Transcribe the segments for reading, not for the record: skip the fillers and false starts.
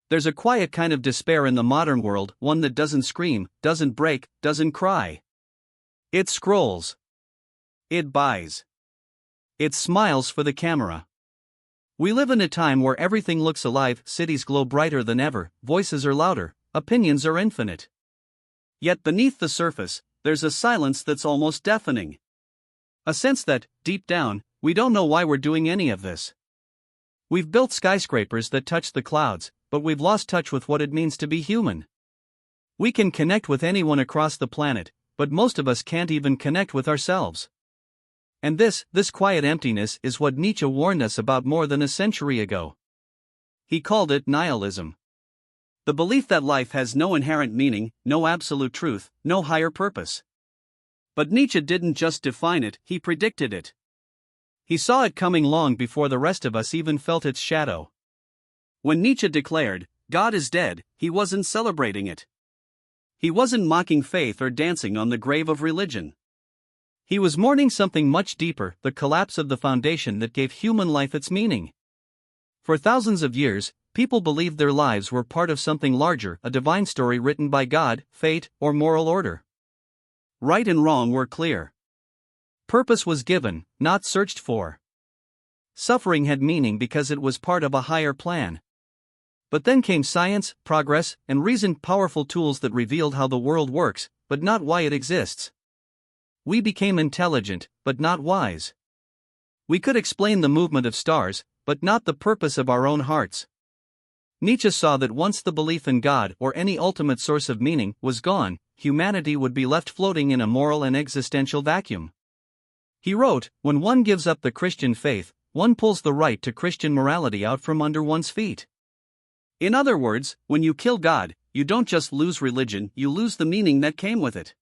There's a quiet kind of despair in the modern world, one that doesn't scream, doesn't break, doesn't cry. It scrolls. It buys. It smiles for the camera. We live in a time where everything looks alive, cities glow brighter than ever, voices are louder, opinions are infinite. Yet beneath the surface, there's a silence that's almost deafening. A sense that, deep down, we don't know why we're doing any of this. We've built skyscrapers that touch the clouds, but we've lost touch with what it means to be human. We can connect with anyone across the planet, but most of us can't even connect with ourselves. And this quiet emptiness is what Nietzsche warned us about more than a century ago. He called it nihilism. The belief that life has no inherent meaning, no absolute truth, no higher purpose. But Nietzsche didn't just define it, he predicted it. He saw it coming long before the rest of us even felt its shadow. When Nietzsche declared, "God is dead," he wasn't celebrating it. He wasn't mocking faith or dancing on the grave of religion. He was mourning something much deeper, the collapse of the foundation that gave human life its meaning. For thousands of years, people believed their lives were part of something larger, a divine story written by God, fate, or moral order. Right and wrong were clear. Purpose was given, not searched for. Suffering had meaning because it was part of a higher plan. But then came science, progress, and reason, powerful tools that revealed how the world works, but not why it exists. We became intelligent, but not wise. We could explain the movement of stars, but not the purpose of our own hearts. Nietzsche saw that once the belief in God or any ultimate source of meaning was gone, humanity would be left floating in a moral and existential vacuum. He wrote, "When one gives up the Christian faith, one pulls the right to Christian morality out from under one's feet." In other words, when you kill God, you don't just lose religion, you lose the meaning that came with it.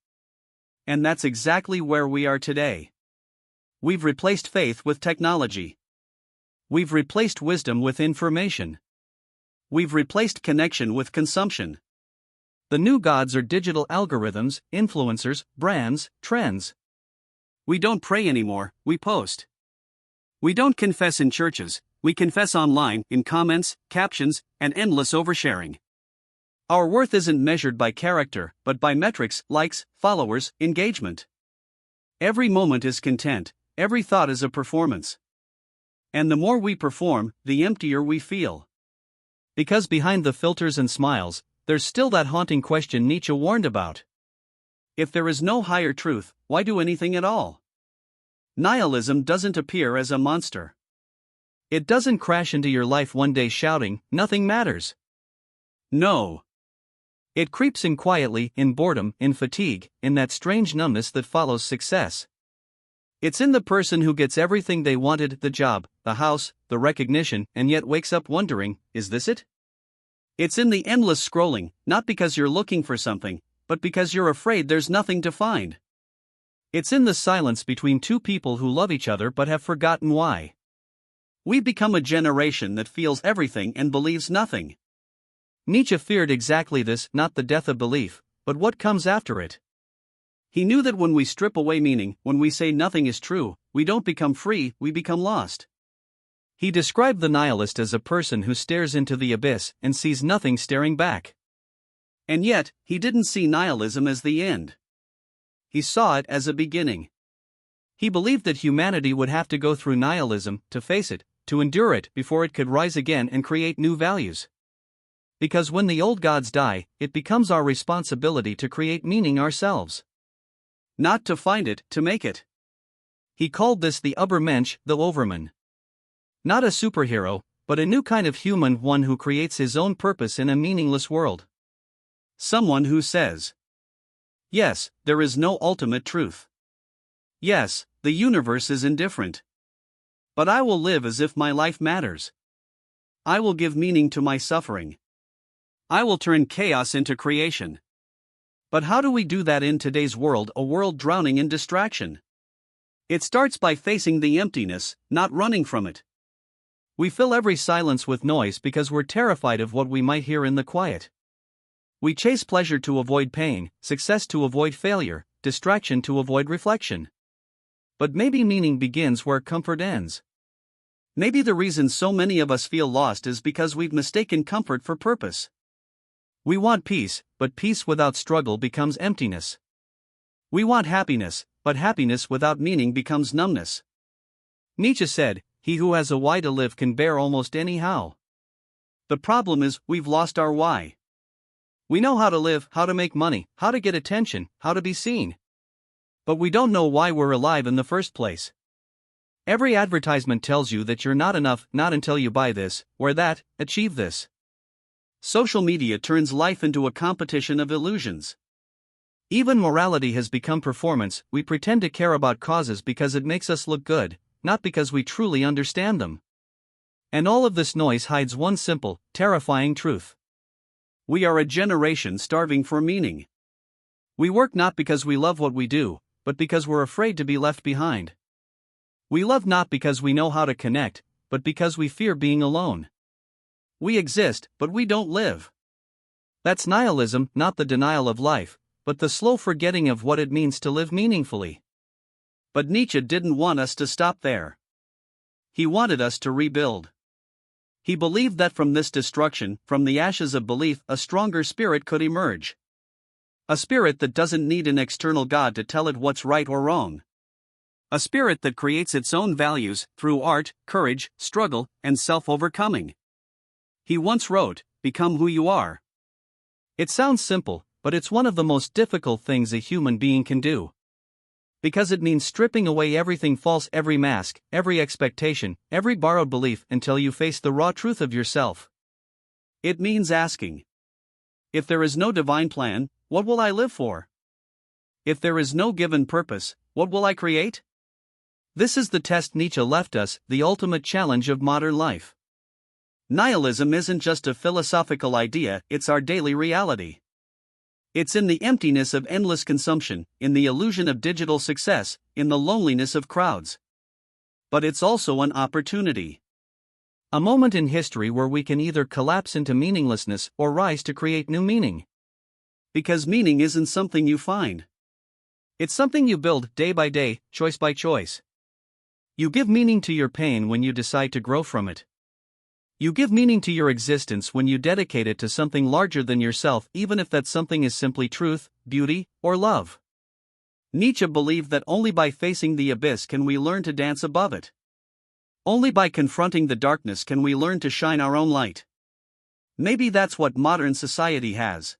And that's exactly where we are today. We've replaced faith with technology. We've replaced wisdom with information. We've replaced connection with consumption. The new gods are digital algorithms, influencers, brands, trends. We don't pray anymore, we post. We don't confess in churches, we confess online, in comments, captions, and endless oversharing. Our worth isn't measured by character, but by metrics, likes, followers, engagement. Every moment is content, every thought is a performance. And the more we perform, the emptier we feel. Because behind the filters and smiles, there's still that haunting question Nietzsche warned about. If there is no higher truth, why do anything at all? Nihilism doesn't appear as a monster. It doesn't crash into your life one day shouting, "Nothing matters." No. It creeps in quietly, in boredom, in fatigue, in that strange numbness that follows success. It's in the person who gets everything they wanted, the job, the house, the recognition, and yet wakes up wondering, is this it? It's in the endless scrolling, not because you're looking for something, but because you're afraid there's nothing to find. It's in the silence between two people who love each other but have forgotten why. We've become a generation that feels everything and believes nothing. Nietzsche feared exactly this, not the death of belief, but what comes after it. He knew that when we strip away meaning, when we say nothing is true, we don't become free, we become lost. He described the nihilist as a person who stares into the abyss and sees nothing staring back. And yet, he didn't see nihilism as the end. He saw it as a beginning. He believed that humanity would have to go through nihilism, to face it, to endure it, before it could rise again and create new values. Because when the old gods die, it becomes our responsibility to create meaning ourselves. Not to find it, to make it. He called this the Übermensch, the Overman. Not a superhero, but a new kind of human, one who creates his own purpose in a meaningless world. Someone who says, yes, there is no ultimate truth. Yes, the universe is indifferent. But I will live as if my life matters. I will give meaning to my suffering. I will turn chaos into creation. But how do we do that in today's world, a world drowning in distraction? It starts by facing the emptiness, not running from it. We fill every silence with noise because we're terrified of what we might hear in the quiet. We chase pleasure to avoid pain, success to avoid failure, distraction to avoid reflection. But maybe meaning begins where comfort ends. Maybe the reason so many of us feel lost is because we've mistaken comfort for purpose. We want peace, but peace without struggle becomes emptiness. We want happiness, but happiness without meaning becomes numbness. Nietzsche said, "He who has a why to live can bear almost any how." The problem is, we've lost our why. We know how to live, how to make money, how to get attention, how to be seen. But we don't know why we're alive in the first place. Every advertisement tells you that you're not enough, not until you buy this, wear that, achieve this. Social media turns life into a competition of illusions. Even morality has become performance. We pretend to care about causes because it makes us look good, not because we truly understand them. And all of this noise hides one simple, terrifying truth. We are a generation starving for meaning. We work not because we love what we do, but because we're afraid to be left behind. We love not because we know how to connect, but because we fear being alone. We exist, but we don't live. That's nihilism, not the denial of life, but the slow forgetting of what it means to live meaningfully. But Nietzsche didn't want us to stop there. He wanted us to rebuild. He believed that from this destruction, from the ashes of belief, a stronger spirit could emerge. A spirit that doesn't need an external God to tell it what's right or wrong. A spirit that creates its own values through art, courage, struggle, and self-overcoming. He once wrote, "Become who you are." It sounds simple, but it's one of the most difficult things a human being can do. Because it means stripping away everything false, every mask, every expectation, every borrowed belief until you face the raw truth of yourself. It means asking, if there is no divine plan, what will I live for? If there is no given purpose, what will I create? This is the test Nietzsche left us, the ultimate challenge of modern life. Nihilism isn't just a philosophical idea, it's our daily reality. It's in the emptiness of endless consumption, in the illusion of digital success, in the loneliness of crowds. But it's also an opportunity. A moment in history where we can either collapse into meaninglessness or rise to create new meaning. Because meaning isn't something you find. It's something you build day by day, choice by choice. You give meaning to your pain when you decide to grow from it. You give meaning to your existence when you dedicate it to something larger than yourself, even if that something is simply truth, beauty, or love. Nietzsche believed that only by facing the abyss can we learn to dance above it. Only by confronting the darkness can we learn to shine our own light. Maybe that's what modern society has.